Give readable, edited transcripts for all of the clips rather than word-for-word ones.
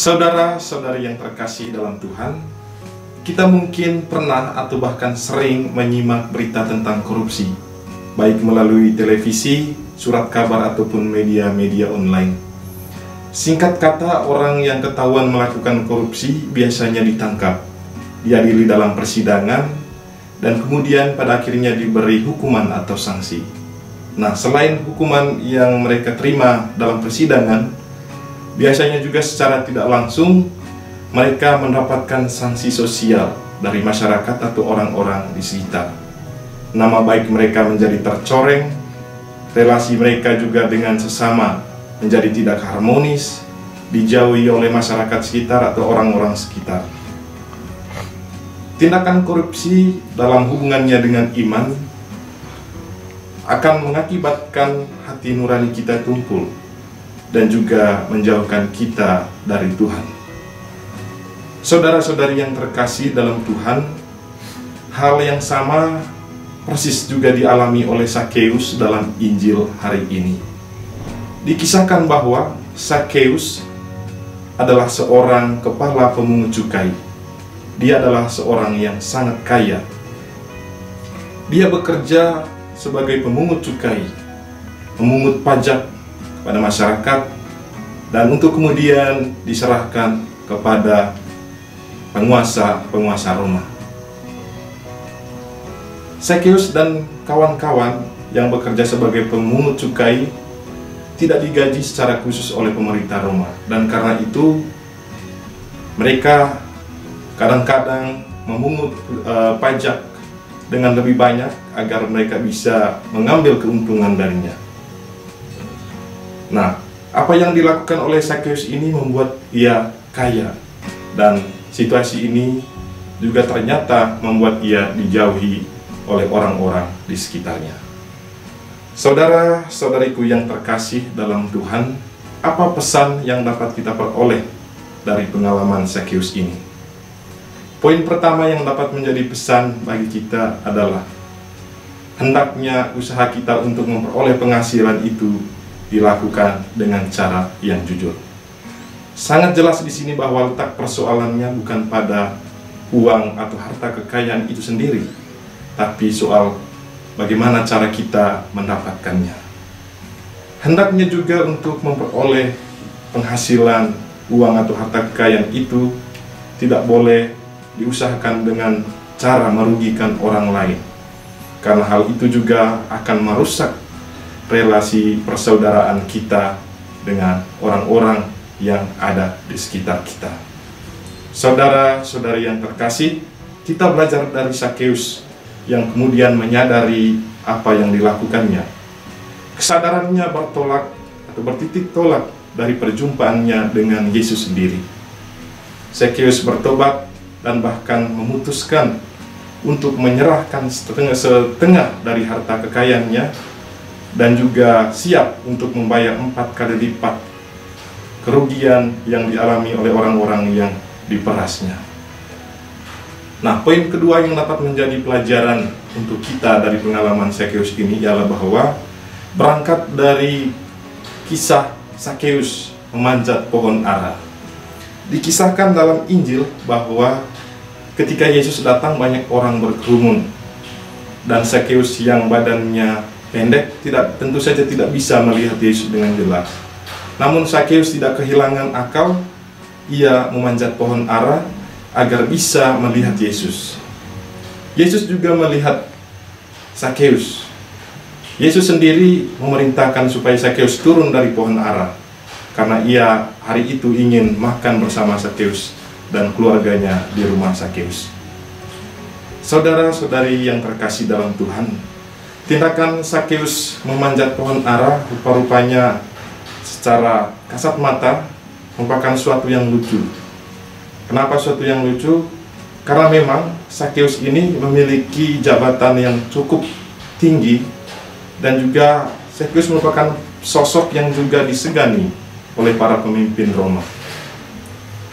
Saudara-saudari yang terkasih dalam Tuhan, kita mungkin pernah atau bahkan sering menyimak berita tentang korupsi, baik melalui televisi, surat kabar, ataupun media-media online. Singkat kata, orang yang ketahuan melakukan korupsi biasanya ditangkap, diadili dalam persidangan, dan kemudian pada akhirnya diberi hukuman atau sanksi. Nah, selain hukuman yang mereka terima dalam persidangan, biasanya juga secara tidak langsung mereka mendapatkan sanksi sosial dari masyarakat atau orang-orang di sekitar. Nama baik mereka menjadi tercoreng, relasi mereka juga dengan sesama menjadi tidak harmonis, dijauhi oleh masyarakat sekitar atau orang-orang sekitar. Tindakan korupsi dalam hubungannya dengan iman akan mengakibatkan hati nurani kita tumpul dan juga menjauhkan kita dari Tuhan. Saudara-saudari yang terkasih dalam Tuhan, hal yang sama persis juga dialami oleh Sakeus dalam Injil hari ini. Dikisahkan bahwa Sakeus adalah seorang kepala pemungut cukai. Dia adalah seorang yang sangat kaya. Dia bekerja sebagai pemungut cukai, memungut pajak pada masyarakat, dan untuk kemudian diserahkan kepada penguasa Roma. Sakeus dan kawan-kawan yang bekerja sebagai pemungut cukai tidak digaji secara khusus oleh pemerintah Roma, dan karena itu mereka kadang-kadang memungut pajak dengan lebih banyak agar mereka bisa mengambil keuntungan darinya. Nah, apa yang dilakukan oleh Sakeus ini membuat ia kaya, dan situasi ini juga ternyata membuat ia dijauhi oleh orang-orang di sekitarnya. Saudara-saudariku yang terkasih dalam Tuhan, apa pesan yang dapat kita peroleh dari pengalaman Sakeus ini? Poin pertama yang dapat menjadi pesan bagi kita adalah hendaknya usaha kita untuk memperoleh penghasilan itu dilakukan dengan cara yang jujur. Sangat jelas di sini bahwa letak persoalannya bukan pada uang atau harta kekayaan itu sendiri, tapi soal bagaimana cara kita mendapatkannya. Hendaknya juga untuk memperoleh penghasilan, uang atau harta kekayaan itu tidak boleh diusahakan dengan cara merugikan orang lain, karena hal itu juga akan merusak relasi persaudaraan kita dengan orang-orang yang ada di sekitar kita. Saudara-saudari yang terkasih, kita belajar dari Sakeus yang kemudian menyadari apa yang dilakukannya. Kesadarannya bertolak atau bertitik tolak dari perjumpaannya dengan Yesus sendiri. Sakeus bertobat dan bahkan memutuskan untuk menyerahkan setengah dari harta kekayaannya, dan juga siap untuk membayar 4 kali lipat kerugian yang dialami oleh orang-orang yang diperasnya. Nah, poin kedua yang dapat menjadi pelajaran untuk kita dari pengalaman Sakeus ini ialah bahwa berangkat dari kisah Sakeus memanjat pohon ara. Dikisahkan dalam Injil bahwa ketika Yesus datang banyak orang berkerumun, dan Sakeus yang badannya pendek tentu saja tidak bisa melihat Yesus dengan jelas. Namun Sakeus tidak kehilangan akal. Ia memanjat pohon ara agar bisa melihat Yesus. Yesus juga melihat Sakeus. Yesus sendiri memerintahkan supaya Sakeus turun dari pohon ara, karena ia hari itu ingin makan bersama Sakeus dan keluarganya di rumah Sakeus. Saudara-saudari yang terkasih dalam Tuhan, tindakan Sakeus memanjat pohon ara rupa-rupanya secara kasat mata merupakan suatu yang lucu. Kenapa suatu yang lucu? Karena memang Sakeus ini memiliki jabatan yang cukup tinggi, dan juga Sakeus merupakan sosok yang juga disegani oleh para pemimpin Roma.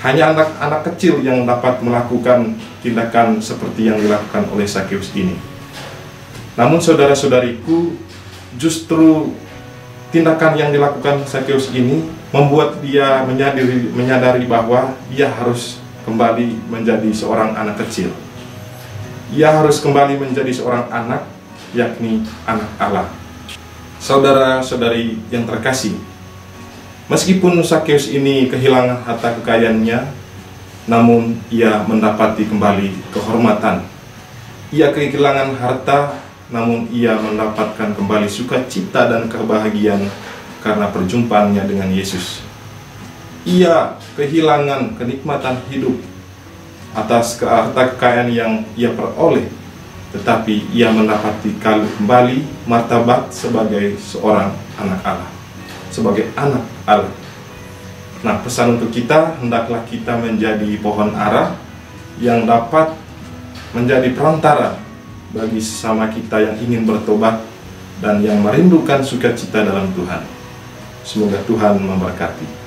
Hanya anak-anak kecil yang dapat melakukan tindakan seperti yang dilakukan oleh Sakeus ini. Namun saudara-saudariku, justru tindakan yang dilakukan Sakeus ini membuat dia menyadari bahwa ia harus kembali menjadi seorang anak kecil. Ia harus kembali menjadi seorang anak, yakni anak Allah. Saudara-saudari yang terkasih, meskipun Sakeus ini kehilangan harta kekayaannya, namun ia mendapati kembali kehormatan. Ia kehilangan harta, namun ia mendapatkan kembali sukacita dan kebahagiaan karena perjumpaannya dengan Yesus. Ia kehilangan kenikmatan hidup atas harta kekayaan yang ia peroleh, tetapi ia mendapati kembali martabat sebagai seorang anak Allah, sebagai anak Allah. Nah, pesan untuk kita, hendaklah kita menjadi pohon ara yang dapat menjadi perantara bagi sesama kita yang ingin bertobat dan yang merindukan sukacita dalam Tuhan. Semoga Tuhan memberkati.